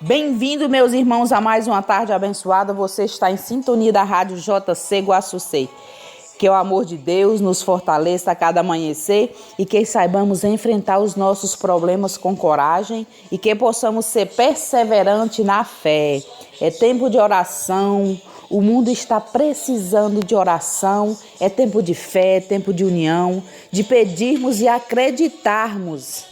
Bem-vindo, meus irmãos, a mais uma tarde abençoada. Você está em sintonia da Rádio JC Guaçucê. Que o amor de Deus nos fortaleça a cada amanhecer e que saibamos enfrentar os nossos problemas com coragem e que possamos ser perseverantes na fé. É tempo de oração, o mundo está precisando de oração, é tempo de fé, é tempo de união, de pedirmos e acreditarmos.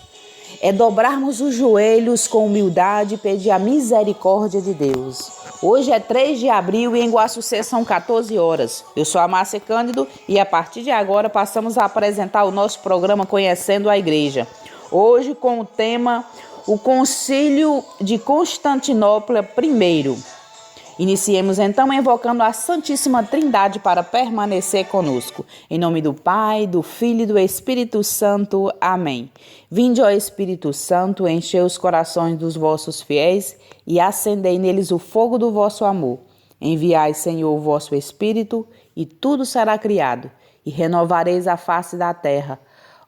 É dobrarmos os joelhos com humildade e pedir a misericórdia de Deus. Hoje é 3 de abril e em Guaçucê são 14 horas. Eu sou a Márcia Cândido e a partir de agora passamos a apresentar o nosso programa Conhecendo a Igreja. Hoje com o tema O Concílio de Constantinopla I. Iniciemos então invocando a Santíssima Trindade para permanecer conosco. Em nome do Pai, do Filho e do Espírito Santo. Amém. Vinde, ó Espírito Santo, enchei os corações dos vossos fiéis e acendei neles o fogo do vosso amor. Enviai, Senhor, o vosso Espírito e tudo será criado e renovareis a face da terra.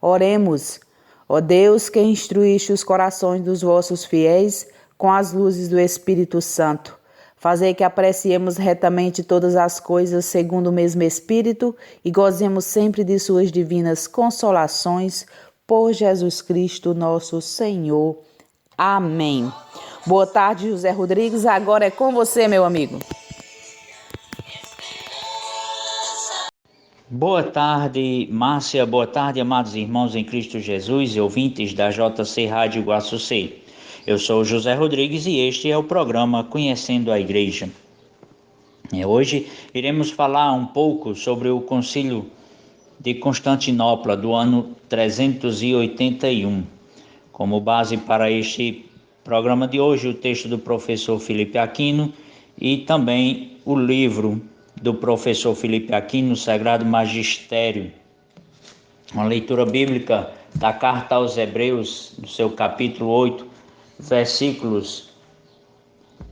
Oremos, ó Deus, que instruíste os corações dos vossos fiéis com as luzes do Espírito Santo. Fazei que apreciemos retamente todas as coisas segundo o mesmo Espírito e gozemos sempre de suas divinas consolações, por Jesus Cristo, nosso Senhor. Amém. Boa tarde, José Rodrigues. Agora é com você, meu amigo. Boa tarde, Márcia. Boa tarde, amados irmãos em Cristo Jesus e ouvintes da JC Rádio Guaçucê. Eu sou José Rodrigues e este é o programa Conhecendo a Igreja. Hoje iremos falar um pouco sobre o Concílio de Constantinopla do ano 381. Como base para este programa de hoje, o texto do professor Felipe Aquino e também o livro do professor Felipe Aquino, Sagrado Magistério. Uma leitura bíblica da Carta aos Hebreus, do seu capítulo 8, versículos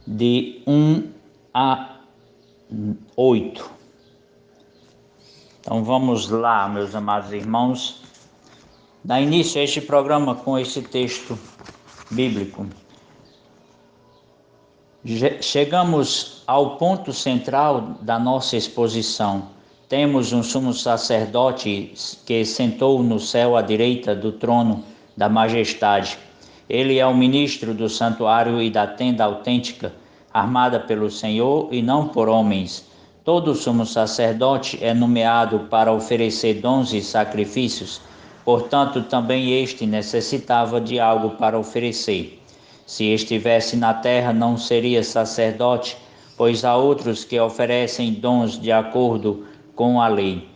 de 1 a 8. Então vamos lá, meus amados irmãos, dar início a este programa com esse texto bíblico. Chegamos ao ponto central da nossa exposição. Temos um sumo sacerdote que sentou no céu à direita do trono da majestade. Ele é o ministro do santuário e da tenda autêntica, armada pelo Senhor e não por homens. Todo sumo sacerdote é nomeado para oferecer dons e sacrifícios, portanto também este necessitava de algo para oferecer. Se estivesse na terra não seria sacerdote, pois há outros que oferecem dons de acordo com a lei.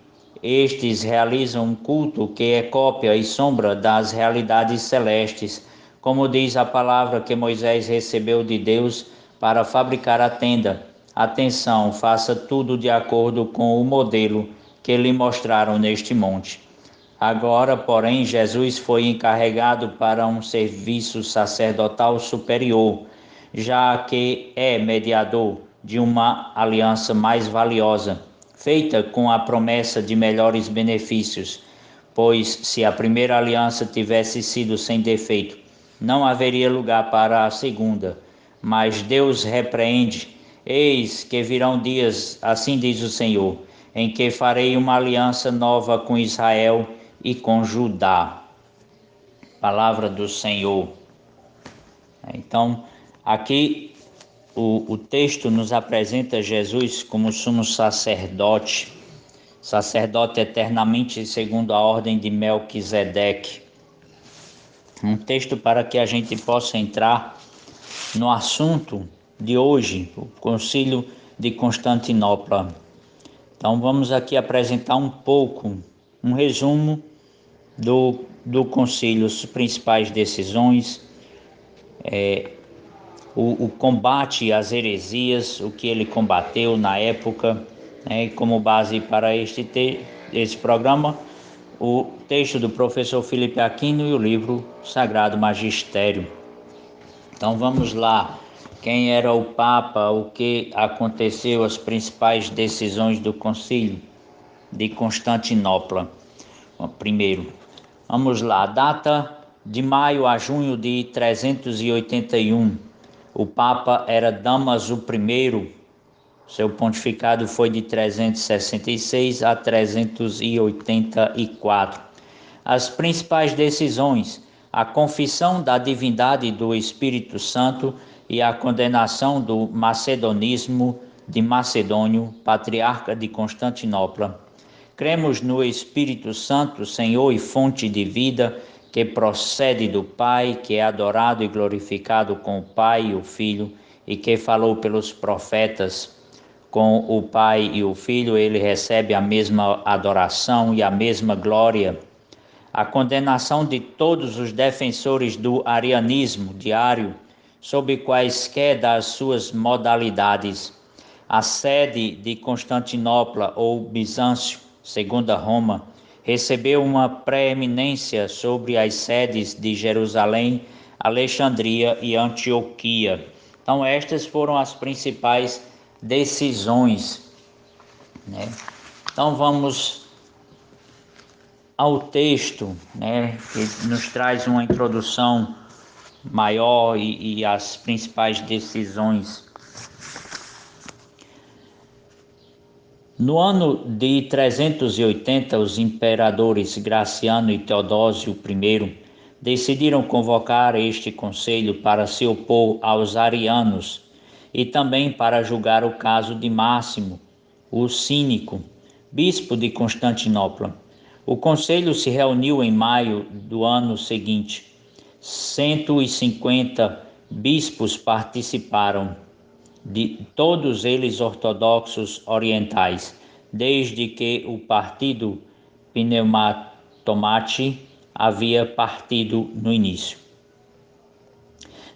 Estes realizam um culto que é cópia e sombra das realidades celestes, como diz a palavra que Moisés recebeu de Deus para fabricar a tenda. Atenção, faça tudo de acordo com o modelo que lhe mostraram neste monte. Agora, porém, Jesus foi encarregado para um serviço sacerdotal superior, já que é mediador de uma aliança mais valiosa, feita com a promessa de melhores benefícios, pois se a primeira aliança tivesse sido sem defeito, não haveria lugar para a segunda. Mas Deus repreende: eis que virão dias, assim diz o Senhor, em que farei uma aliança nova com Israel e com Judá. Palavra do Senhor. Então, aqui o texto nos apresenta Jesus como sumo sacerdote, sacerdote eternamente segundo a ordem de Melquisedeque. Um texto para que a gente possa entrar no assunto de hoje, o Concílio de Constantinopla. Então vamos aqui apresentar um resumo do concílio, as principais decisões, o combate às heresias, o que ele combateu na época, e como base para esse programa, o texto do professor Felipe Aquino e o livro Sagrado Magistério. Então vamos lá. Quem era o Papa, o que aconteceu, as principais decisões do Concílio de Constantinopla. Primeiro, vamos lá. Data de maio a junho de 381. O Papa era Dámaso I. Seu pontificado foi de 366 a 384. As principais decisões: a confissão da divindade do Espírito Santo e a condenação do macedonismo de Macedônio, patriarca de Constantinopla. Cremos no Espírito Santo, Senhor e fonte de vida, que procede do Pai, que é adorado e glorificado com o Pai e o Filho, e que falou pelos profetas. Com o Pai e o Filho, ele recebe a mesma adoração e a mesma glória. A condenação de todos os defensores do arianismo diário, sob quaisquer das suas modalidades. A sede de Constantinopla ou Bizâncio, segundo Roma, recebeu uma preeminência sobre as sedes de Jerusalém, Alexandria e Antioquia. Então, estas foram as principais decisões, né? Então, vamos ao texto, né, que nos traz uma introdução maior e as principais decisões. No ano de 380, os imperadores Graciano e Teodósio I decidiram convocar este conselho para se opor aos arianos e também para julgar o caso de Máximo, o Cínico, bispo de Constantinopla. O conselho se reuniu em maio do ano seguinte. 150 bispos participaram, de todos eles ortodoxos orientais, desde que o partido Pneumatomate havia partido no início.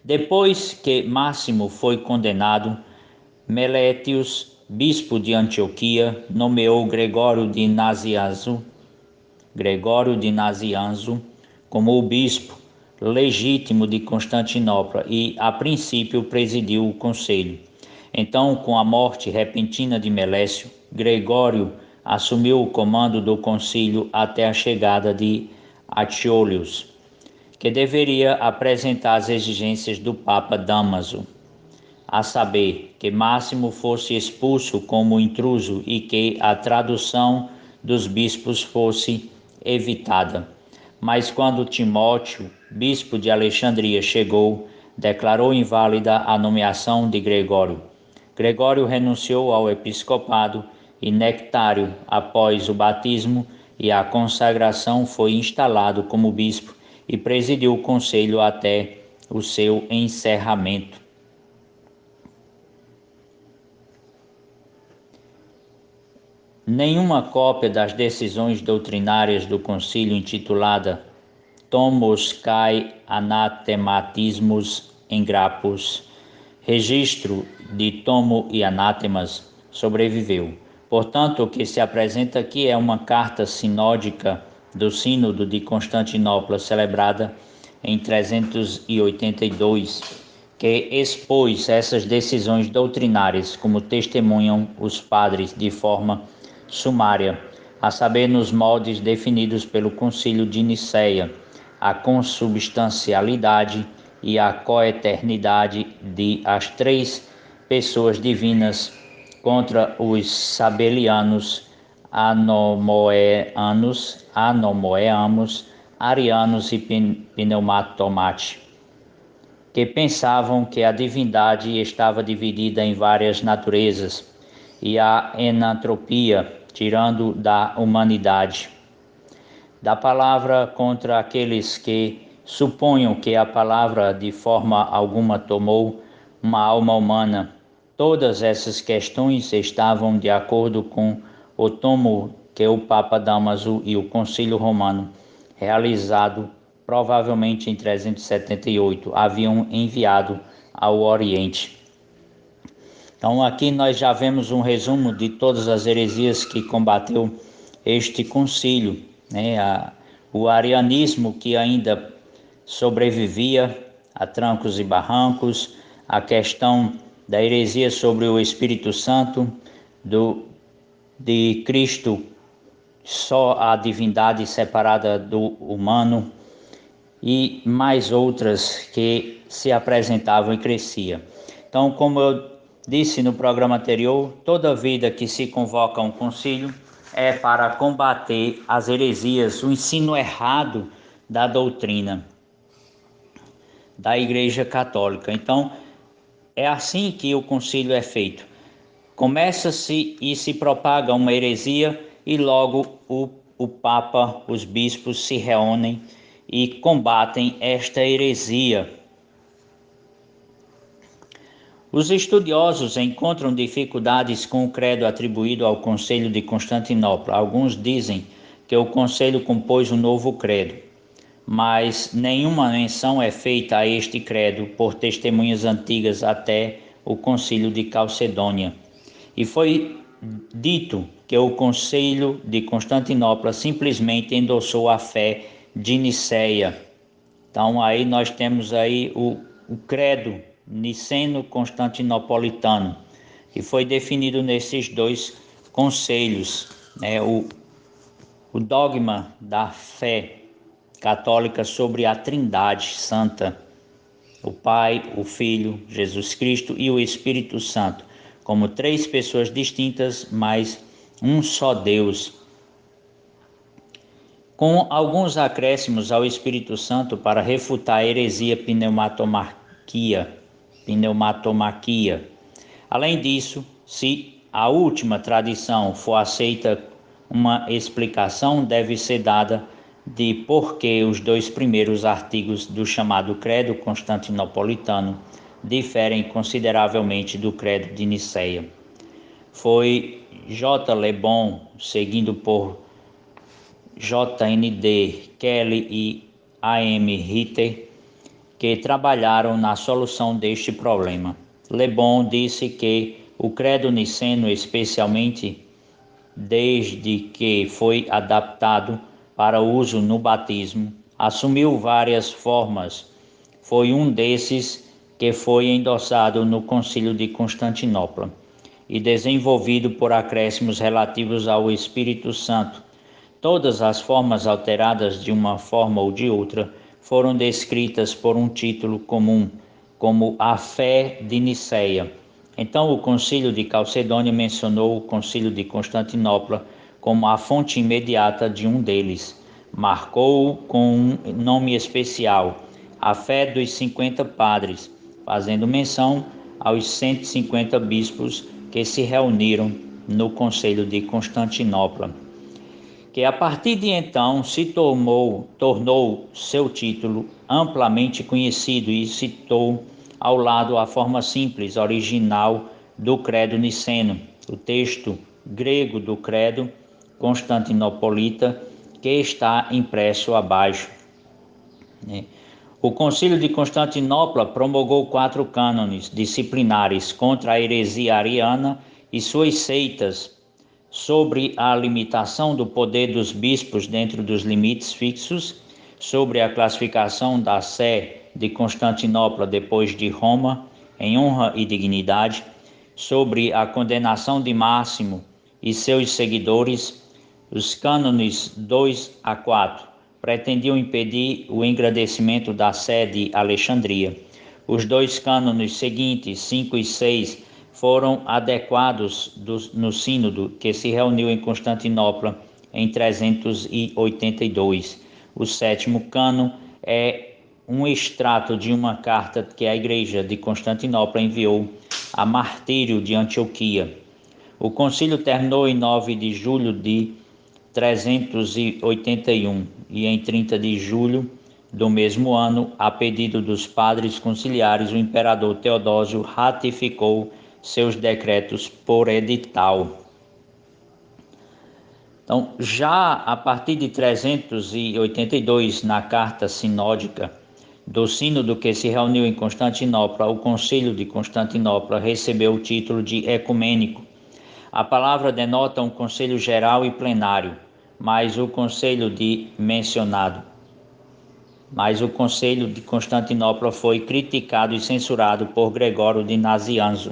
Depois que Máximo foi condenado, Melétios, bispo de Antioquia, nomeou Gregório de Nazianzo como o bispo legítimo de Constantinopla e, a princípio, presidiu o conselho. Então, com a morte repentina de Melécio, Gregório assumiu o comando do concílio até a chegada de Atiolius, que deveria apresentar as exigências do Papa Dámaso, a saber, que Máximo fosse expulso como intruso e que a tradução dos bispos fosse evitada. Mas quando Timóteo, bispo de Alexandria, chegou, declarou inválida a nomeação de Gregório. Gregório renunciou ao episcopado e Nectário, após o batismo e a consagração, foi instalado como bispo e presidiu o conselho até o seu encerramento. Nenhuma cópia das decisões doutrinárias do concílio, intitulada Tomos Kai Anathematismus em Grappos, registro de tomo e anátemas, sobreviveu. Portanto, o que se apresenta aqui é uma carta sinódica do Sínodo de Constantinopla, celebrada em 382, que expôs essas decisões doutrinárias, como testemunham os padres, de forma sumária, a saber, nos moldes definidos pelo Concílio de Nicéia, a consubstancialidade e a coeternidade de as três pessoas divinas contra os sabelianos, anomoeanos, arianos e pneumatomate, que pensavam que a divindade estava dividida em várias naturezas, e a enantropia, tirando da humanidade. Da palavra contra aqueles que suponham que a palavra de forma alguma tomou uma alma humana. Todas essas questões estavam de acordo com o tomo que o Papa Dámaso e o Concílio Romano, realizado provavelmente em 378, haviam enviado ao Oriente. Então aqui nós já vemos um resumo de todas as heresias que combateu este concílio, né? O arianismo, que ainda sobrevivia a trancos e barrancos, a questão da heresia sobre o Espírito Santo, de Cristo só a divindade separada do humano, e mais outras que se apresentavam e cresciam. Então, como eu disse no programa anterior, toda vida que se convoca um concílio é para combater as heresias, o ensino errado da doutrina da Igreja Católica. Então, é assim que o concílio é feito. Começa-se e se propaga uma heresia e logo o Papa, os bispos se reúnem e combatem esta heresia. Os estudiosos encontram dificuldades com o credo atribuído ao Concílio de Constantinopla. Alguns dizem que o concílio compôs um novo credo, mas nenhuma menção é feita a este credo por testemunhas antigas até o Concílio de Calcedônia. E foi dito que o Concílio de Constantinopla simplesmente endossou a fé de Nicéia. Então aí nós temos aí o credo niceno-constantinopolitano, que foi definido nesses dois conselhos, né? O dogma da fé católica sobre a Trindade Santa, o Pai, o Filho, Jesus Cristo e o Espírito Santo, como três pessoas distintas, mas um só Deus, com alguns acréscimos ao Espírito Santo para refutar a heresia pneumatomaquia. Além disso, se a última tradição for aceita, uma explicação deve ser dada de por que os dois primeiros artigos do chamado Credo Constantinopolitano diferem consideravelmente do Credo de Nicéia. Foi J. Le Bon, seguindo por J.N.D. Kelly e A.M. Ritter, que trabalharam na solução deste problema. Le Bon disse que o credo niceno, especialmente desde que foi adaptado para uso no batismo, assumiu várias formas. Foi um desses que foi endossado no Concílio de Constantinopla e desenvolvido por acréscimos relativos ao Espírito Santo. Todas as formas alteradas de uma forma ou de outra foram descritas por um título comum, como a fé de Nicéia. Então o Concílio de Calcedônia mencionou o Concílio de Constantinopla como a fonte imediata de um deles. Marcou-o com um nome especial, a fé dos 50 padres, fazendo menção aos 150 bispos que se reuniram no Concílio de Constantinopla, que a partir de então se tornou seu título amplamente conhecido e citou ao lado a forma simples original do credo niceno, o texto grego do credo constantinopolita, que está impresso abaixo. O Concílio de Constantinopla promulgou 4 cânones disciplinares contra a heresia ariana e suas seitas, sobre a limitação do poder dos bispos dentro dos limites fixos, sobre a classificação da Sé de Constantinopla depois de Roma, em honra e dignidade, sobre a condenação de Máximo e seus seguidores. Os cânones 2 a 4 pretendiam impedir o engrandecimento da Sé de Alexandria. Os 2 cânones seguintes, 5 e 6, foram adequados no sínodo que se reuniu em Constantinopla em 382. O 7º cânon é um extrato de uma carta que a Igreja de Constantinopla enviou a Martírio de Antioquia. O concílio terminou em 9 de julho de 381 e em 30 de julho do mesmo ano, a pedido dos padres conciliares, o imperador Teodósio ratificou seus decretos por edital. Então, já a partir de 382, na carta sinódica do sínodo que se reuniu em Constantinopla, o Concílio de Constantinopla recebeu o título de ecumênico. A palavra denota um conselho geral e plenário, mas o Concílio de Constantinopla foi criticado e censurado por Gregório de Nazianzo.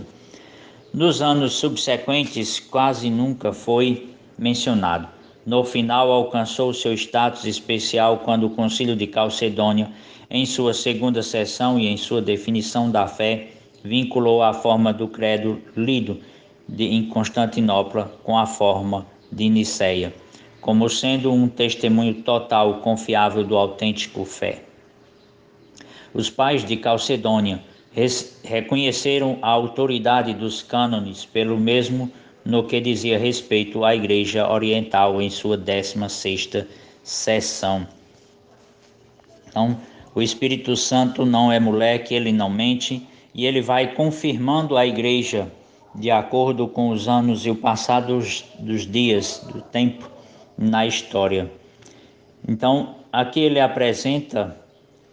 Nos anos subsequentes, quase nunca foi mencionado. no final alcançou seu status especial quando o Concílio de Calcedônia, em sua segunda sessão e em sua definição da fé, vinculou a forma do credo lido em Constantinopla com a forma de Niceia, como sendo um testemunho total confiável do autêntico fé. Os pais de Calcedônia reconheceram a autoridade dos cânones pelo mesmo no que dizia respeito à Igreja Oriental em sua 16ª sessão. Então, o Espírito Santo não é moleque, ele não mente, e ele vai confirmando a Igreja de acordo com os anos e o passar dos dias, do tempo na história. Então, aqui ele apresenta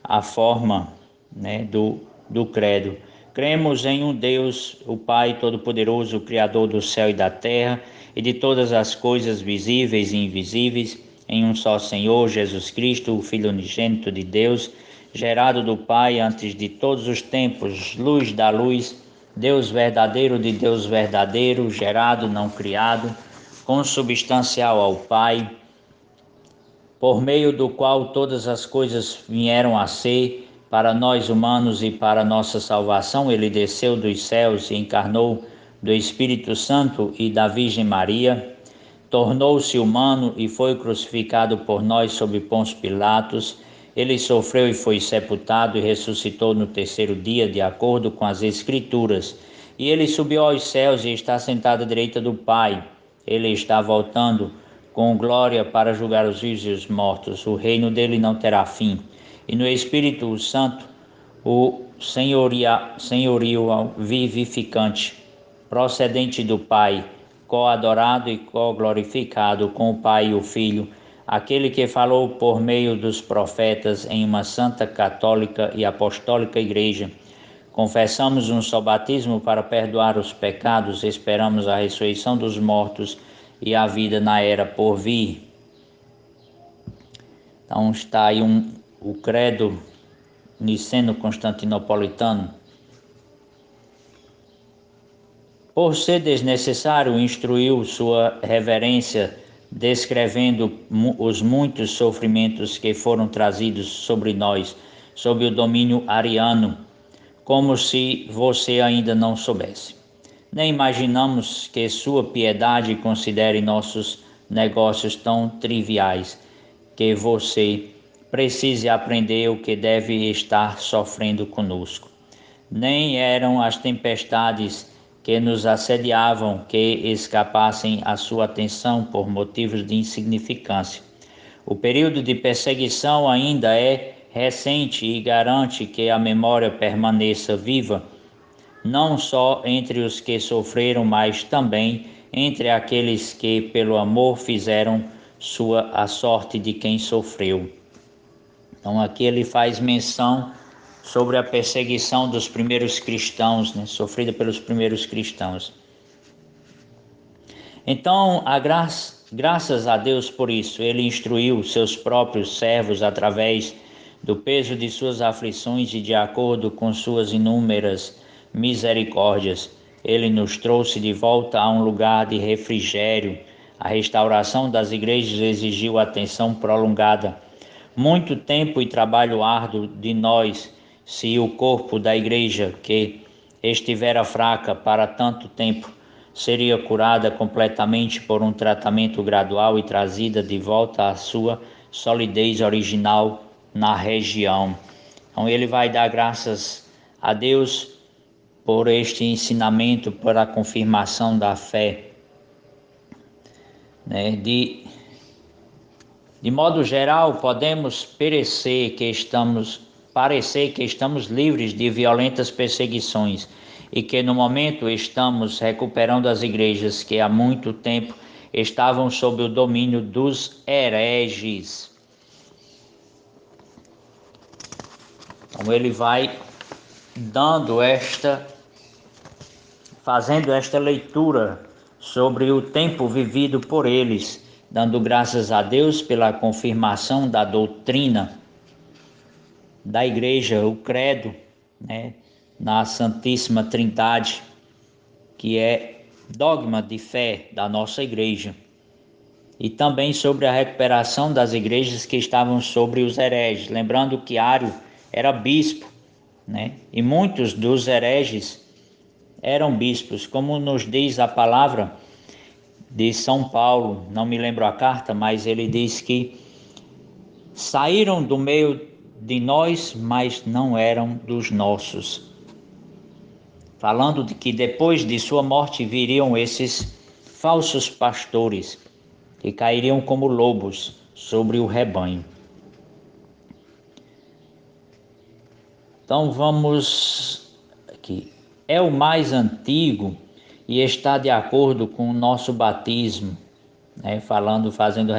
a forma, né, do credo. Cremos em um Deus, o Pai Todo-Poderoso, Criador do céu e da terra e de todas as coisas visíveis e invisíveis, em um só Senhor, Jesus Cristo, o Filho unigênito de Deus, gerado do Pai antes de todos os tempos, luz da luz, Deus verdadeiro de Deus verdadeiro, gerado, não criado, consubstancial ao Pai, por meio do qual todas as coisas vieram a ser. Para nós humanos e para nossa salvação, ele desceu dos céus e encarnou do Espírito Santo e da Virgem Maria, tornou-se humano e foi crucificado por nós sob Pôncio Pilatos. Ele sofreu e foi sepultado e ressuscitou no terceiro dia, de acordo com as Escrituras. E ele subiu aos céus e está sentado à direita do Pai. Ele está voltando com glória para julgar os vivos e os mortos. O reino dele não terá fim. E no Espírito Santo, o senhorio vivificante, procedente do Pai, co-adorado e co-glorificado com o Pai e o Filho, aquele que falou por meio dos profetas em uma santa, católica e apostólica Igreja. Confessamos um só batismo para perdoar os pecados, esperamos a ressurreição dos mortos e a vida na era por vir. Então está aí o credo niceno-constantinopolitano. Por ser desnecessário, instruiu sua reverência, descrevendo os muitos sofrimentos que foram trazidos sobre nós, sob o domínio ariano, como se você ainda não soubesse. Nem imaginamos que sua piedade considere nossos negócios tão triviais, que você precise aprender o que deve estar sofrendo conosco. Nem eram as tempestades que nos assediavam que escapassem à sua atenção por motivos de insignificância. O período de perseguição ainda é recente e garante que a memória permaneça viva, não só entre os que sofreram, mas também entre aqueles que, pelo amor, fizeram a sorte de quem sofreu. Então aqui ele faz menção sobre a perseguição dos primeiros cristãos, né, sofrida pelos primeiros cristãos. Então, graças a Deus por isso, ele instruiu seus próprios servos através do peso de suas aflições e de acordo com suas inúmeras misericórdias. Ele nos trouxe de volta a um lugar de refrigério. A restauração das igrejas exigiu atenção prolongada, muito tempo e trabalho árduo de nós, se o corpo da igreja, que estivera fraca para tanto tempo, seria curada completamente por um tratamento gradual e trazida de volta à sua solidez original na região. Então ele vai dar graças a Deus por este ensinamento, por a confirmação da fé, né? De modo geral, podemos parecer que estamos livres de violentas perseguições e que no momento estamos recuperando as igrejas que há muito tempo estavam sob o domínio dos hereges. Então ele vai fazendo esta leitura sobre o tempo vivido por eles, dando graças a Deus pela confirmação da doutrina da igreja, o credo, né, na Santíssima Trindade, que é dogma de fé da nossa igreja. e também sobre a recuperação das igrejas que estavam sobre os hereges. Lembrando que Ário era bispo, né? E muitos dos hereges eram bispos, como nos diz a palavra de São Paulo, não me lembro a carta, mas ele diz que saíram do meio de nós, mas não eram dos nossos. Falando de que depois de sua morte viriam esses falsos pastores, que cairiam como lobos sobre o rebanho. Então vamos aqui. É o mais antigo e está de acordo com o nosso batismo, né? Fazendo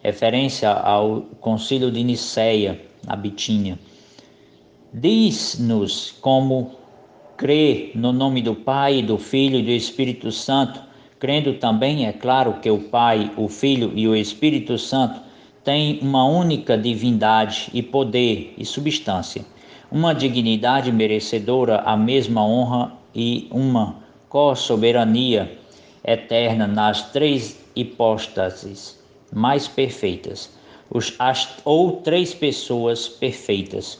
referência ao Concílio de Nicéia, na Bitínia. Diz-nos como crer no nome do Pai, do Filho e do Espírito Santo, crendo também, é claro, que o Pai, o Filho e o Espírito Santo têm uma única divindade e poder e substância, uma dignidade merecedora, a mesma honra e uma co-soberania eterna nas três hipóstases mais perfeitas, ou três pessoas perfeitas.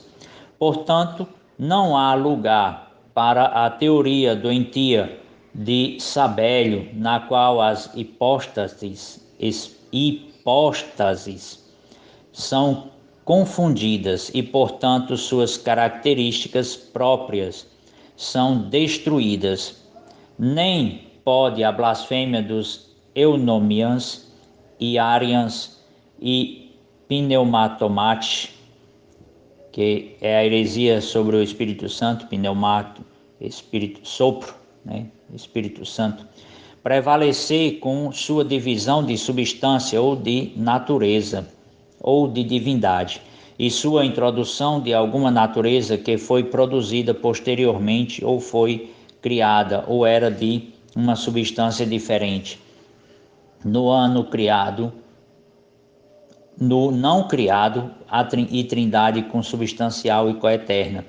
Portanto, não há lugar para a teoria doentia de Sabélio, na qual as hipóstases são confundidas e, portanto, suas características próprias são destruídas. Nem pode a blasfêmia dos eunomians e arians e pneumatomate, que é a heresia sobre o Espírito Santo, pneumato, Espírito sopro, né? Espírito Santo, prevalecer com sua divisão de substância ou de natureza ou de divindade, e sua introdução de alguma natureza que foi produzida posteriormente ou foi criada ou era de uma substância diferente. No não criado, e trindade consubstancial e coeterna.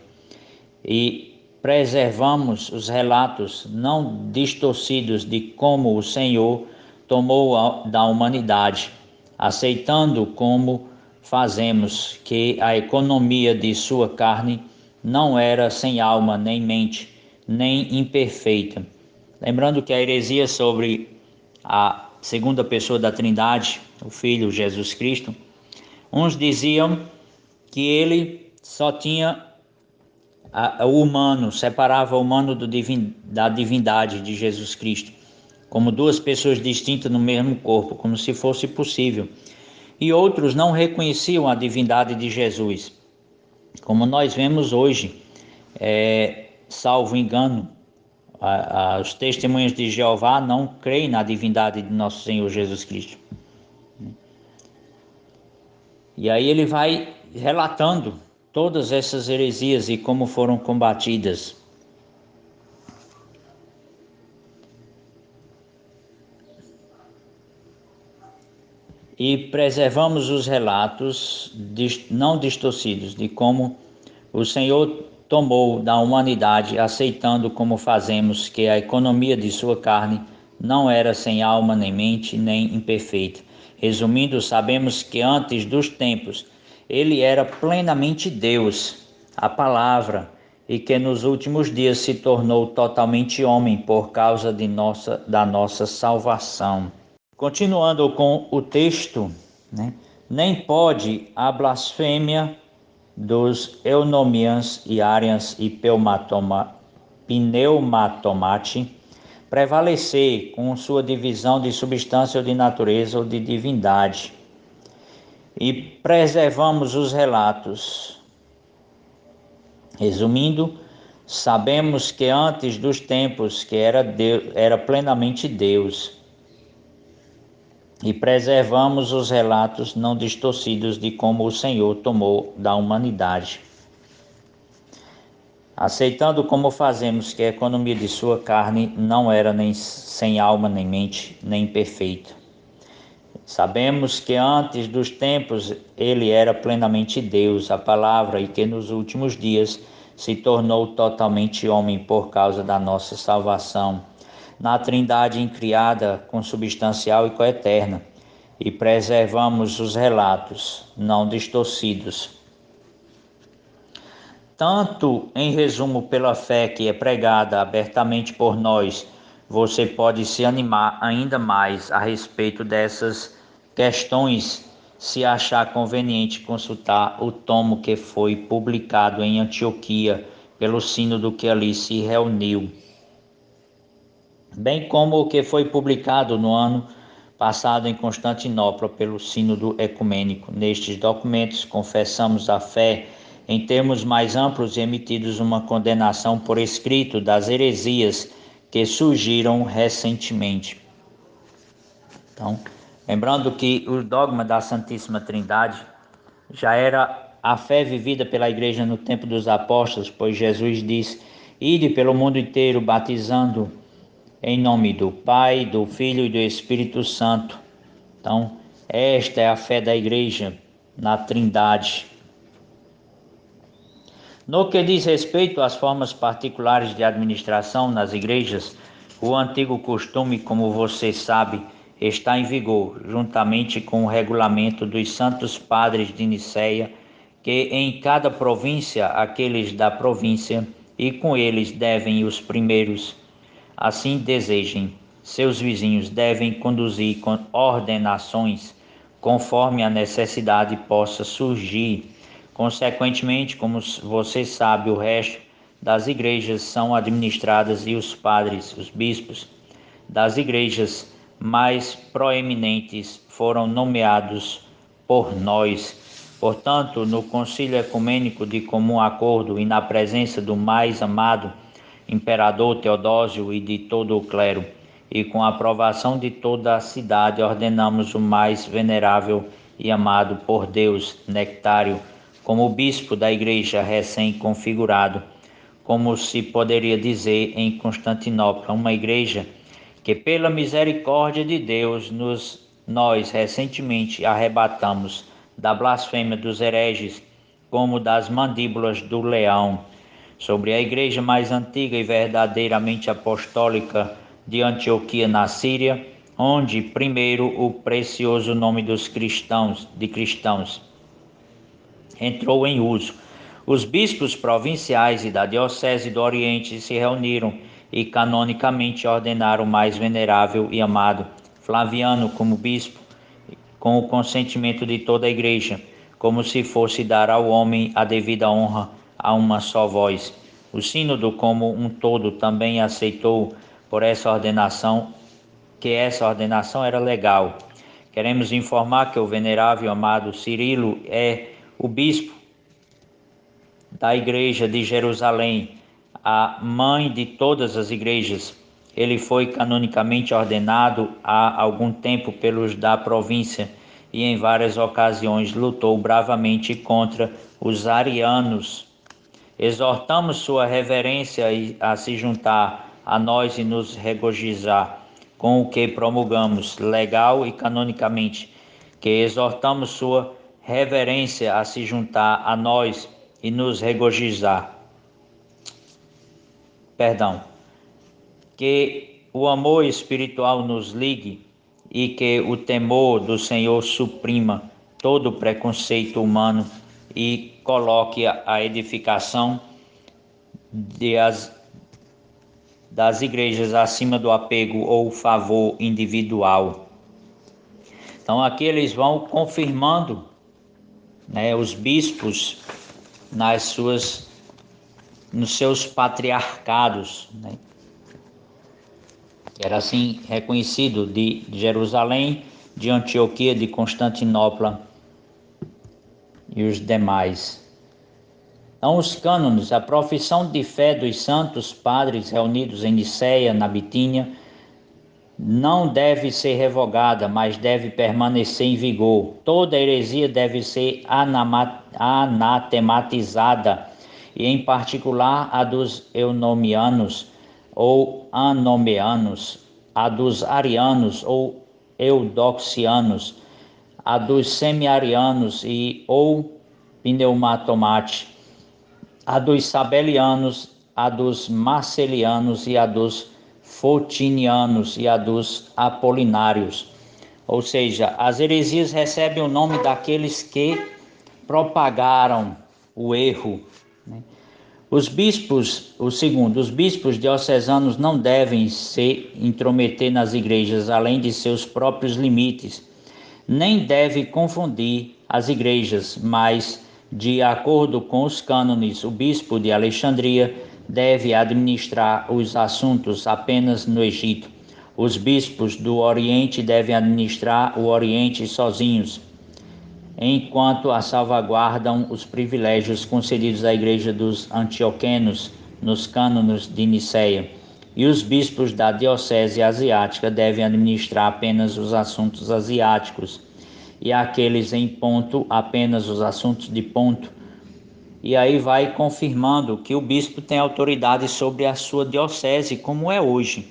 E preservamos os relatos não distorcidos de como o Senhor tomou da humanidade, aceitando como fazemos que a economia de sua carne não era sem alma, nem mente, nem imperfeita. Lembrando que a heresia sobre a segunda pessoa da Trindade, o Filho Jesus Cristo, uns diziam que ele só tinha o humano, separava o humano da divindade de Jesus Cristo, como duas pessoas distintas no mesmo corpo, como se fosse possível. E outros não reconheciam a divindade de Jesus, como nós vemos hoje, salvo engano, os testemunhas de Jeová não creem na divindade de nosso Senhor Jesus Cristo. E aí ele vai relatando todas essas heresias e como foram combatidas. E preservamos os relatos não distorcidos de como o Senhor tomou da humanidade, aceitando como fazemos que a economia de sua carne não era sem alma, nem mente, nem imperfeita. Resumindo, sabemos que antes dos tempos ele era plenamente Deus, a palavra, e que nos últimos dias se tornou totalmente homem por causa da nossa salvação. Continuando com o texto, né? Nem pode a blasfêmia dos eunomians e arians e pneumatomate prevalecer com sua divisão de substância ou de natureza ou de divindade. E preservamos os relatos. Resumindo, sabemos que antes dos tempos que era plenamente Deus. E preservamos os relatos não distorcidos de como o Senhor tomou da humanidade. Aceitando como fazemos que a economia de sua carne não era nem sem alma, nem mente, nem perfeita. Sabemos que antes dos tempos ele era plenamente Deus, a palavra, e que nos últimos dias se tornou totalmente homem por causa da nossa salvação, na Trindade incriada, consubstancial e coeterna, e preservamos os relatos não distorcidos. Tanto em resumo pela fé que é pregada abertamente por nós, você pode se animar ainda mais a respeito dessas questões se achar conveniente consultar o tomo que foi publicado em Antioquia pelo sínodo que ali se reuniu, bem como o que foi publicado no ano passado em Constantinopla pelo sínodo ecumênico. Nestes documentos confessamos a fé em termos mais amplos e emitidos uma condenação por escrito das heresias que surgiram recentemente. Então, lembrando que o dogma da Santíssima Trindade já era a fé vivida pela igreja no tempo dos apóstolos, pois Jesus diz: ide pelo mundo inteiro batizando em nome do Pai, do Filho e do Espírito Santo. Então, esta é a fé da igreja na Trindade. No que diz respeito às formas particulares de administração nas igrejas, o antigo costume, como você sabe, está em vigor, juntamente com o regulamento dos Santos Padres de Nicéia, que em cada província, aqueles da província, e com eles devem os primeiros, assim desejem, seus vizinhos devem conduzir com ordenações, conforme a necessidade possa surgir. Consequentemente, como você sabe, o resto das igrejas são administradas e os padres, os bispos das igrejas mais proeminentes foram nomeados por nós. Portanto, no Concílio Ecumênico de comum acordo e na presença do mais amado Imperador Teodósio e de todo o clero, e com a aprovação de toda a cidade, ordenamos o mais venerável e amado por Deus, Nectário, como bispo da igreja recém-configurado, como se poderia dizer em Constantinopla, uma igreja que pela misericórdia de Deus nós recentemente arrebatamos da blasfêmia dos hereges, como das mandíbulas do leão, sobre a igreja mais antiga e verdadeiramente apostólica de Antioquia na Síria, onde primeiro o precioso nome dos cristãos entrou em uso. Os bispos provinciais e da Diocese do Oriente se reuniram e canonicamente ordenaram o mais venerável e amado Flaviano como bispo, com o consentimento de toda a igreja, como se fosse dar ao homem a devida honra a uma só voz. O sínodo como um todo também aceitou por essa ordenação, que essa ordenação era legal. Queremos informar que o venerável amado Cirilo é o bispo da igreja de Jerusalém, a mãe de todas as igrejas. Ele foi canonicamente ordenado há algum tempo pelos da província e em várias ocasiões lutou bravamente contra os arianos. Exortamos sua reverência a se juntar a nós e nos regozijar com o que promulgamos legal e canonicamente, que exortamos sua reverência a se juntar a nós e nos regozijar. Que o amor espiritual nos ligue e que o temor do Senhor suprima todo preconceito humano e coloque a edificação das igrejas acima do apego ou favor individual. Então aqui eles vão confirmando, os bispos nos seus patriarcados, era assim reconhecido de Jerusalém, de Antioquia, de Constantinopla e os demais. Então, os cânones, a profissão de fé dos santos padres reunidos em Nicéia, na Bitínia, não deve ser revogada, mas deve permanecer em vigor. Toda heresia deve ser anatematizada, e em particular a dos eunomianos ou anomeanos, a dos arianos ou eudoxianos, a dos semi-arianos ou pneumatomate, a dos sabelianos, a dos marcelianos e a dos fotinianos e a dos apolinários. Ou seja, as heresias recebem o nome daqueles que propagaram o erro, né? Os bispos diocesanos não devem se intrometer nas igrejas além de seus próprios limites, nem deve confundir as igrejas, mas, de acordo com os cânones, o bispo de Alexandria deve administrar os assuntos apenas no Egito. Os bispos do Oriente devem administrar o Oriente sozinhos, enquanto salvaguardam os privilégios concedidos à Igreja dos Antioquenos nos cânones de Nicéia. E os bispos da Diocese Asiática devem administrar apenas os assuntos asiáticos, e aqueles em Ponto apenas os assuntos de Ponto. E aí vai confirmando que o bispo tem autoridade sobre a sua diocese, como é hoje,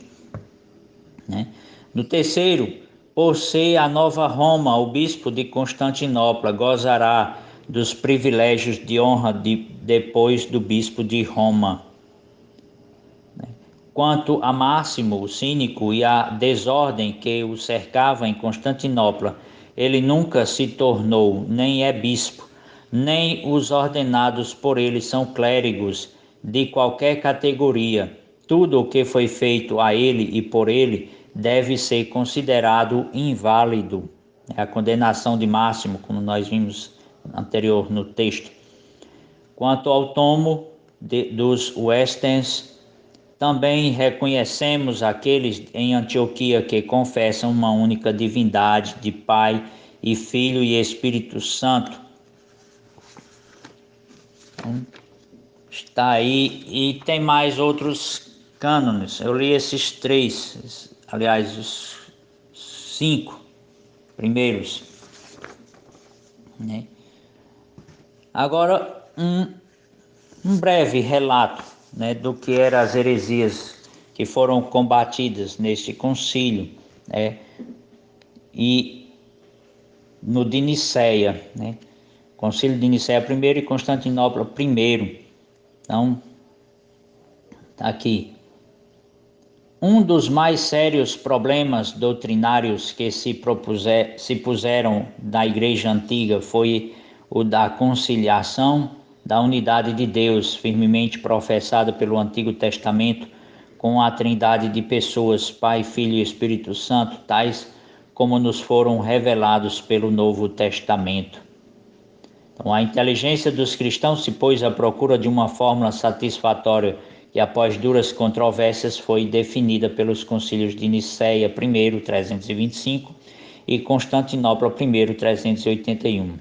né? No terceiro, por ser a nova Roma, o bispo de Constantinopla gozará dos privilégios de honra depois do bispo de Roma. Quanto a Máximo, o cínico, e a desordem que o cercava em Constantinopla, ele nunca se tornou, nem é bispo, nem os ordenados por ele são clérigos de qualquer categoria. Tudo o que foi feito a ele e por ele deve ser considerado inválido. É a condenação de Máximo, como nós vimos anterior no texto. Quanto ao tomo dos Westens, também reconhecemos aqueles em Antioquia que confessam uma única divindade de Pai e Filho e Espírito Santo. Então, está aí, e tem mais outros cânones. Eu li esses 3, aliás, os 5 primeiros, né? Agora, um breve relato, né, do que eram as heresias que foram combatidas neste concílio, né, e no de Nicéia, né? Concílio de Nicéia I e Constantinopla I. Então, tá aqui. Um dos mais sérios problemas doutrinários que se puseram da Igreja Antiga foi o da conciliação da unidade de Deus, firmemente professada pelo Antigo Testamento, com a trindade de pessoas, Pai, Filho e Espírito Santo, tais como nos foram revelados pelo Novo Testamento. Então, a inteligência dos cristãos se pôs à procura de uma fórmula satisfatória que, após duras controvérsias, foi definida pelos concílios de Nicéia I, 325, e Constantinopla I, 381.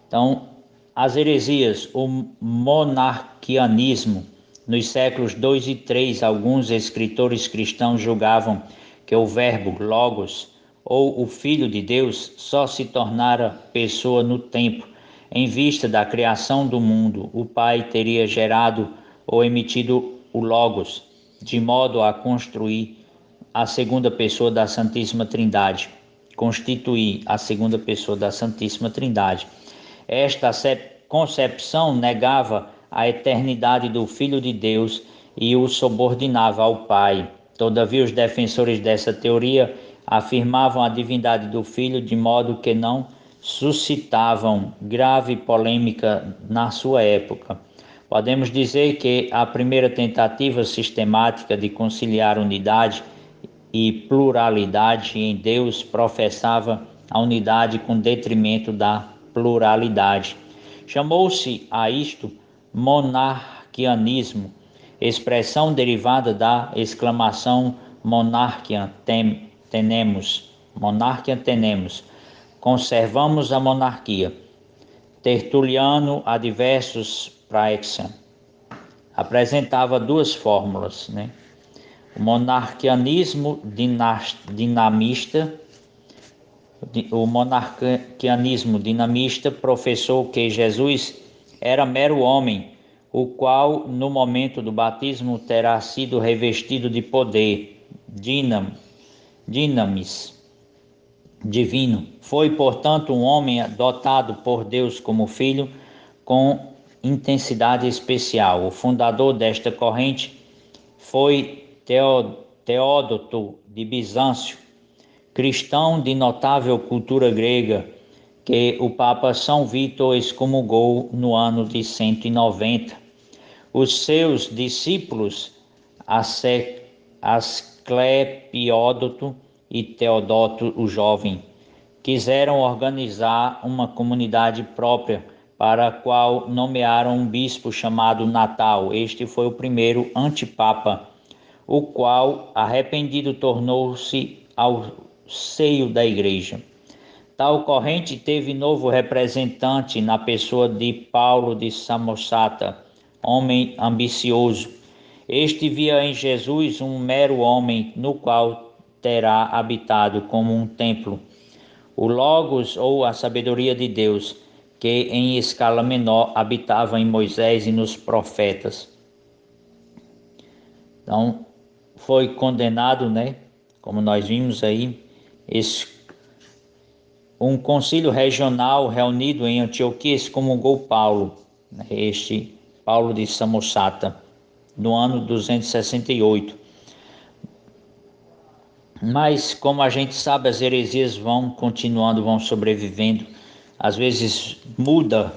Então, as heresias, o monarquianismo, nos séculos 2 e 3, alguns escritores cristãos julgavam que o verbo logos, ou o Filho de Deus, só se tornara pessoa no tempo. Em vista da criação do mundo, o Pai teria gerado ou emitido o logos, de modo a construir a segunda pessoa da Santíssima Trindade, constituir a segunda pessoa da Santíssima Trindade. Esta concepção negava a eternidade do Filho de Deus e o subordinava ao Pai. Todavia, os defensores dessa teoria afirmavam a divindade do Filho de modo que não suscitavam grave polêmica na sua época. Podemos dizer que a primeira tentativa sistemática de conciliar unidade e pluralidade em Deus professava a unidade com detrimento da pluralidade. Chamou-se a isto monarquianismo, expressão derivada da exclamação monarquia tenemos, conservamos a monarquia. Tertuliano, Adversus Praexeam, apresentava duas fórmulas, né? O monarquianismo dinamista professou que Jesus era mero homem, o qual no momento do batismo terá sido revestido de poder, dinamis, divino. Foi, portanto, um homem dotado por Deus como filho com intensidade especial. O fundador desta corrente foi Teódoto de Bizâncio, cristão de notável cultura grega, que o Papa São Vítor excomungou no ano de 190. Os seus discípulos, Asclepiodoto e Teodoto o Jovem, quiseram organizar uma comunidade própria, para a qual nomearam um bispo chamado Natal. Este foi o primeiro antipapa, o qual, arrependido, tornou-se ao seio da igreja. Tal corrente teve novo representante na pessoa de Paulo de Samosata, homem ambicioso. Este via em Jesus um mero homem, no qual terá habitado como um templo. O Logos, ou a sabedoria de Deus, que em escala menor habitava em Moisés e nos profetas. Então, foi condenado, como nós vimos aí, um concílio regional reunido em Antioquia excomungou Paulo, este Paulo de Samosata, no ano 268. Mas, como a gente sabe, as heresias vão continuando, vão sobrevivendo. Às vezes muda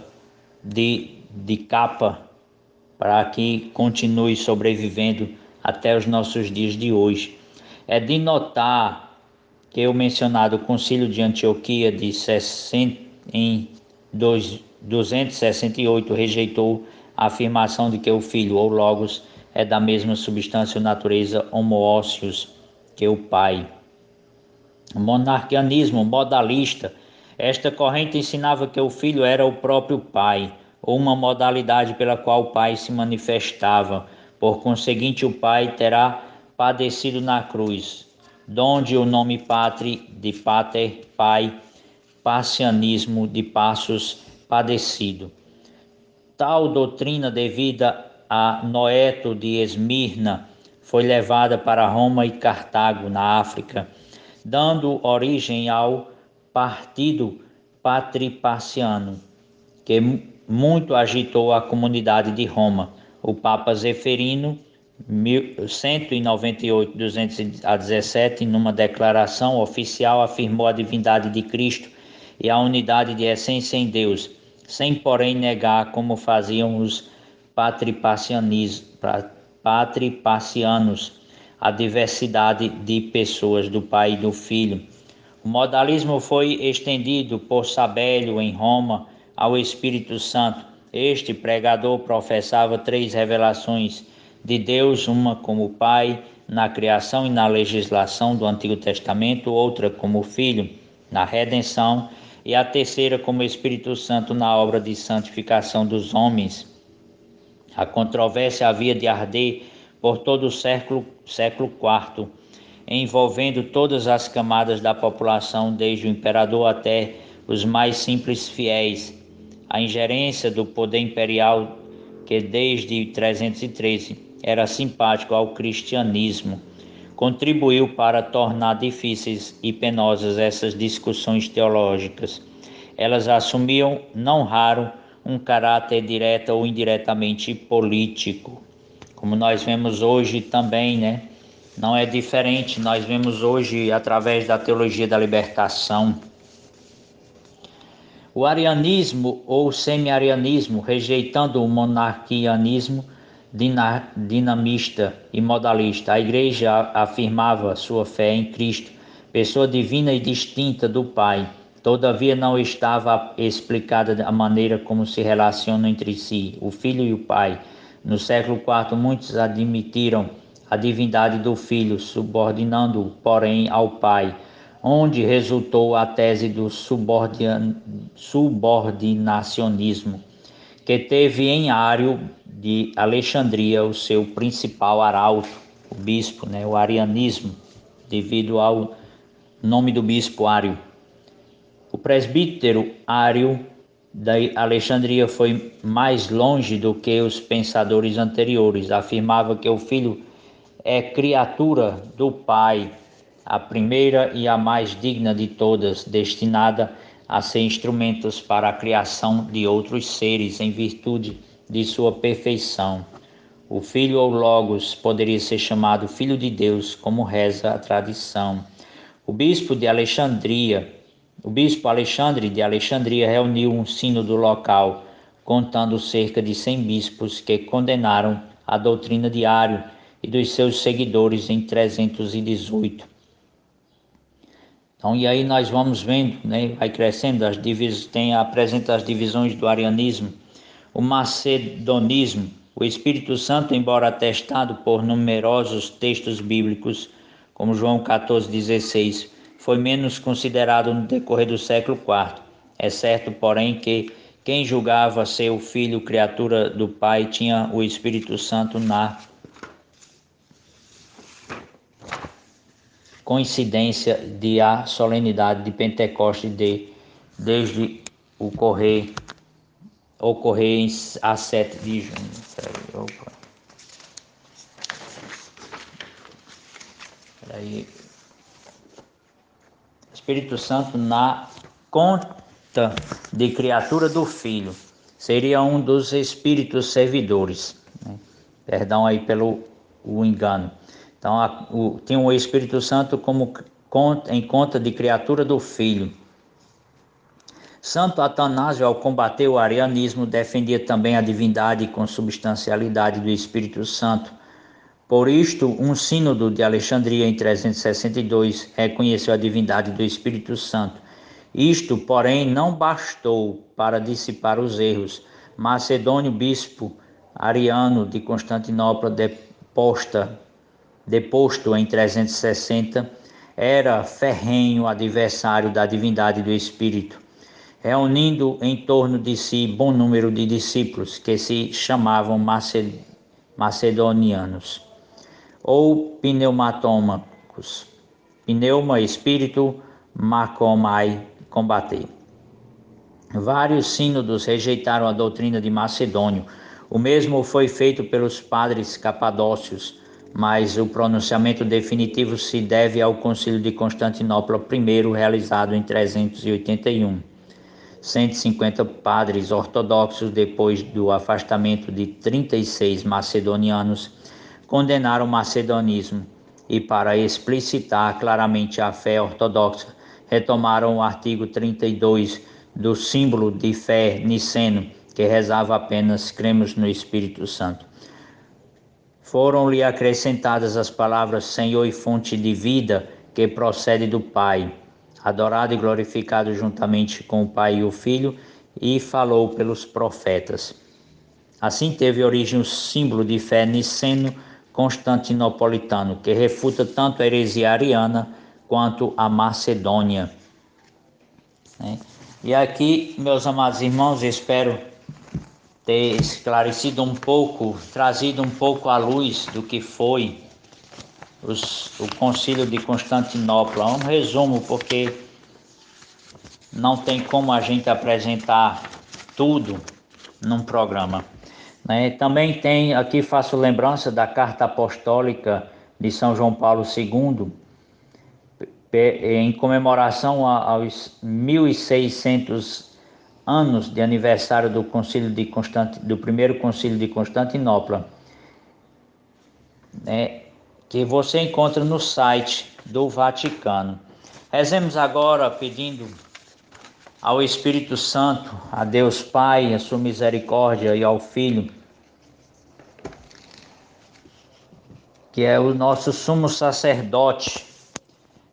de capa para que continue sobrevivendo até os nossos dias de hoje. É de notar que o mencionado Concílio de Antioquia em 268 rejeitou a afirmação de que o Filho, ou Logos, é da mesma substância ou natureza homoóceos que o Pai. O monarquianismo modalista. Esta corrente ensinava que o Filho era o próprio Pai, ou uma modalidade pela qual o Pai se manifestava. Por conseguinte, o Pai terá padecido na cruz, donde o nome patri, de pater, Pai, passianismo, de passos, padecido. Tal doutrina, devida a Noeto de Esmirna, foi levada para Roma e Cartago, na África, dando origem ao partido patripaciano, que muito agitou a comunidade de Roma. O Papa Zeferino, 198-217, numa declaração oficial, afirmou a divindade de Cristo e a unidade de essência em Deus, sem porém negar, como faziam os patripacianos, a diversidade de pessoas, do Pai e do Filho. O modalismo foi estendido por Sabélio em Roma ao Espírito Santo. Este pregador professava 3 revelações de Deus, uma como Pai na criação e na legislação do Antigo Testamento, outra como Filho na redenção e a terceira como Espírito Santo na obra de santificação dos homens. A controvérsia havia de arder por todo o século IV, envolvendo todas as camadas da população, desde o imperador até os mais simples fiéis. A ingerência do poder imperial, que desde 313 era simpático ao cristianismo, contribuiu para tornar difíceis e penosas essas discussões teológicas. Elas assumiam, não raro, um caráter direto ou indiretamente político. Como nós vemos hoje também, não é diferente. Nós vemos hoje através da teologia da libertação. O arianismo ou semi-arianismo, rejeitando o monarquianismo dinamista e modalista. A igreja afirmava sua fé em Cristo, pessoa divina e distinta do Pai. Todavia não estava explicada a maneira como se relacionam entre si, o Filho e o Pai. No século IV, muitos admitiram a divindade do Filho, subordinando-o, porém, ao Pai, onde resultou a tese do subordinacionismo, que teve em Ário de Alexandria o seu principal arauto, o bispo, o arianismo, devido ao nome do bispo Ário. O presbítero Ário da Alexandria foi mais longe do que os pensadores anteriores. Afirmava que o Filho é criatura do Pai, a primeira e a mais digna de todas, destinada a ser instrumentos para a criação de outros seres em virtude de sua perfeição. O Filho ou Logos poderia ser chamado Filho de Deus, como reza a tradição. O bispo Alexandre de Alexandria reuniu um sínodo local, contando cerca de 100 bispos que condenaram a doutrina de Ário e dos seus seguidores em 318. Então, e aí nós vamos vendo, né, vai crescendo, apresenta as divisões do arianismo, o macedonismo. O Espírito Santo, embora atestado por numerosos textos bíblicos, como João 14,16, foi menos considerado no decorrer do século IV. É certo, porém, que quem julgava ser o Filho, criatura do Pai, tinha o Espírito Santo na coincidência de a solenidade de Pentecostes desde ocorrer a 7 de junho. Espírito Santo na conta de criatura do Filho seria um dos espíritos servidores, né? Perdão aí pelo engano. Então, tem o Espírito Santo em conta de criatura do Filho. Santo Atanásio, ao combater o arianismo, defendia também a divindade e consubstancialidade do Espírito Santo. Por isto, um sínodo de Alexandria em 362 reconheceu a divindade do Espírito Santo. Isto, porém, não bastou para dissipar os erros. Macedônio, bispo ariano de Constantinopla, deposto em 360, era ferrenho adversário da divindade do Espírito, reunindo em torno de si bom número de discípulos que se chamavam macedonianos ou pneumatômacos. Pneuma, espírito, macomai, combater. Vários sínodos rejeitaram a doutrina de Macedônio. O mesmo foi feito pelos padres capadócios, mas o pronunciamento definitivo se deve ao Concílio de Constantinopla I, realizado em 381. 150 padres ortodoxos, depois do afastamento de 36 macedonianos, condenaram o macedonismo e, para explicitar claramente a fé ortodoxa, retomaram o artigo 32 do símbolo de fé niceno, que rezava apenas: cremos no Espírito Santo. Foram-lhe acrescentadas as palavras: Senhor e fonte de vida, que procede do Pai, adorado e glorificado juntamente com o Pai e o Filho, e falou pelos profetas. Assim teve origem o símbolo de fé niceno constantinopolitano, que refuta tanto a heresia ariana quanto a Macedônia. E aqui, meus amados irmãos, espero ter esclarecido um pouco, trazido um pouco à luz do que foi o Concílio de Constantinopla. Um resumo, porque não tem como a gente apresentar tudo num programa, né? Também tem, aqui faço lembrança da Carta Apostólica de São João Paulo II, em comemoração aos 1600 anos de aniversário do primeiro Concílio de Constantinopla, né, que você encontra no site do Vaticano. Rezemos agora pedindo ao Espírito Santo, a Deus Pai, a sua misericórdia, e ao Filho, que é o nosso sumo sacerdote,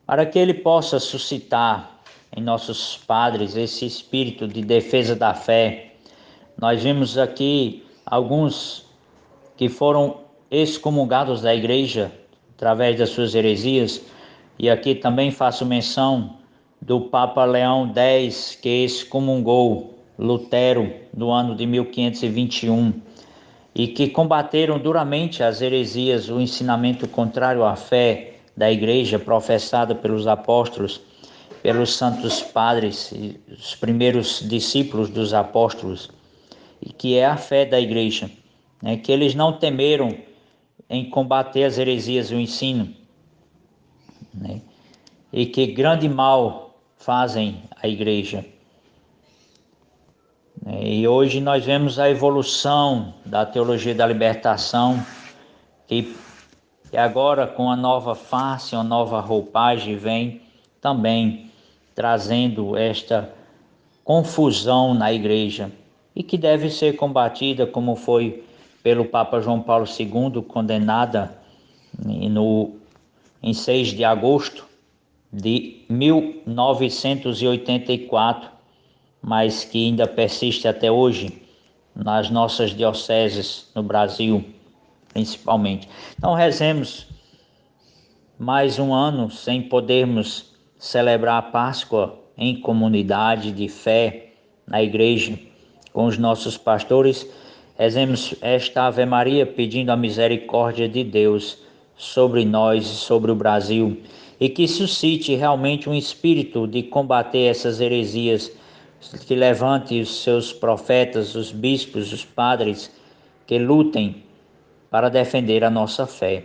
para que ele possa suscitar em nossos padres esse espírito de defesa da fé. Nós vimos aqui alguns que foram excomungados da igreja através das suas heresias, e aqui também faço menção do Papa Leão X, que excomungou Lutero no ano de 1521, e que combateram duramente as heresias, o ensinamento contrário à fé da igreja professada pelos apóstolos, pelos santos padres, os primeiros discípulos dos apóstolos, e que é a fé da igreja, né? Que eles não temeram em combater as heresias e o ensino, né? E que grande mal fazem a igreja. E hoje nós vemos a evolução da teologia da libertação, que agora com a nova face, uma nova roupagem, vem também trazendo esta confusão na igreja e que deve ser combatida, como foi pelo Papa João Paulo II, condenada em 6 de agosto de 1984, mas que ainda persiste até hoje nas nossas dioceses, no Brasil principalmente. Então rezemos mais um ano sem podermos celebrar a Páscoa em comunidade de fé na igreja com os nossos pastores. Rezemos esta Ave Maria pedindo a misericórdia de Deus sobre nós e sobre o Brasil e que suscite realmente um espírito de combater essas heresias, que levante os seus profetas, os bispos, os padres, que lutem para defender a nossa fé.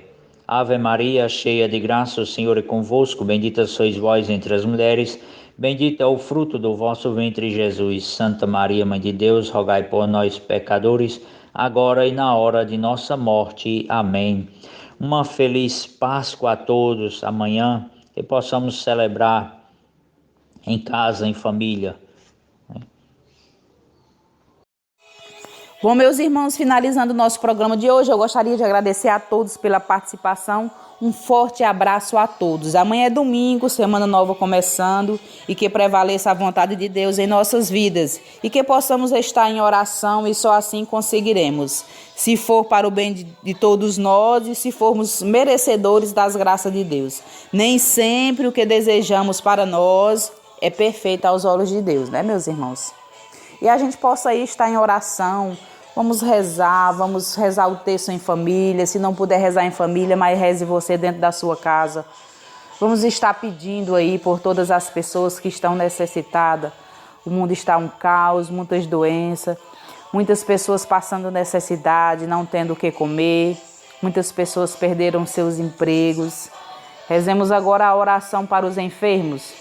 Ave Maria, cheia de graça, o Senhor é convosco, bendita sois vós entre as mulheres, bendito é o fruto do vosso ventre, Jesus. Santa Maria, Mãe de Deus, rogai por nós, pecadores, agora e na hora de nossa morte. Amém. Uma feliz Páscoa a todos. Amanhã que possamos celebrar em casa, em família. Bom, meus irmãos, finalizando o nosso programa de hoje, eu gostaria de agradecer a todos pela participação. Um forte abraço a todos. Amanhã é domingo, semana nova começando, e que prevaleça a vontade de Deus em nossas vidas e que possamos estar em oração e só assim conseguiremos, se for para o bem de todos nós e se formos merecedores das graças de Deus. Nem sempre o que desejamos para nós é perfeito aos olhos de Deus, né, meus irmãos? E a gente possa aí estar em oração. Vamos rezar o texto em família. Se não puder rezar em família, mas reze você dentro da sua casa. Vamos estar pedindo aí por todas as pessoas que estão necessitadas. O mundo está um caos, muitas doenças, muitas pessoas passando necessidade, não tendo o que comer. Muitas pessoas perderam seus empregos. Rezemos agora a oração para os enfermos.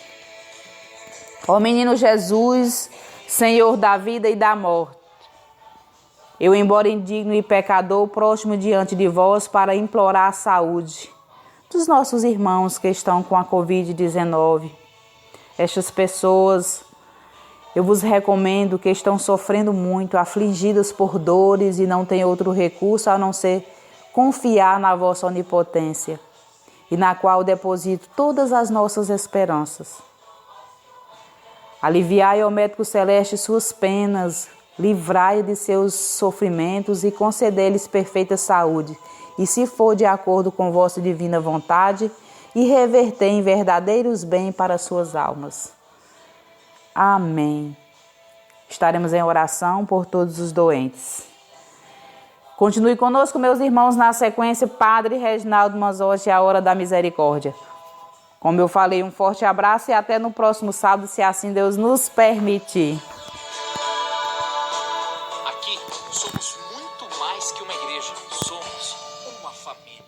Ó menino Jesus, Senhor da vida e da morte, eu, embora indigno e pecador, próximo diante de vós para implorar a saúde dos nossos irmãos que estão com a Covid-19. Estas pessoas, eu vos recomendo que estão sofrendo muito, afligidas por dores e não têm outro recurso a não ser confiar na vossa onipotência e na qual deposito todas as nossas esperanças. Aliviai, ó médico celeste, suas penas, livrai de seus sofrimentos e concedei-lhes perfeita saúde, e se for de acordo com vossa divina vontade, e revertei em verdadeiros bens para suas almas. Amém. Estaremos em oração por todos os doentes. Continue conosco, meus irmãos, na sequência, Padre Reginaldo Manzotti, a Hora da Misericórdia. Como eu falei, um forte abraço e até no próximo sábado, se assim Deus nos permitir. Aqui somos muito mais que uma igreja, somos uma família.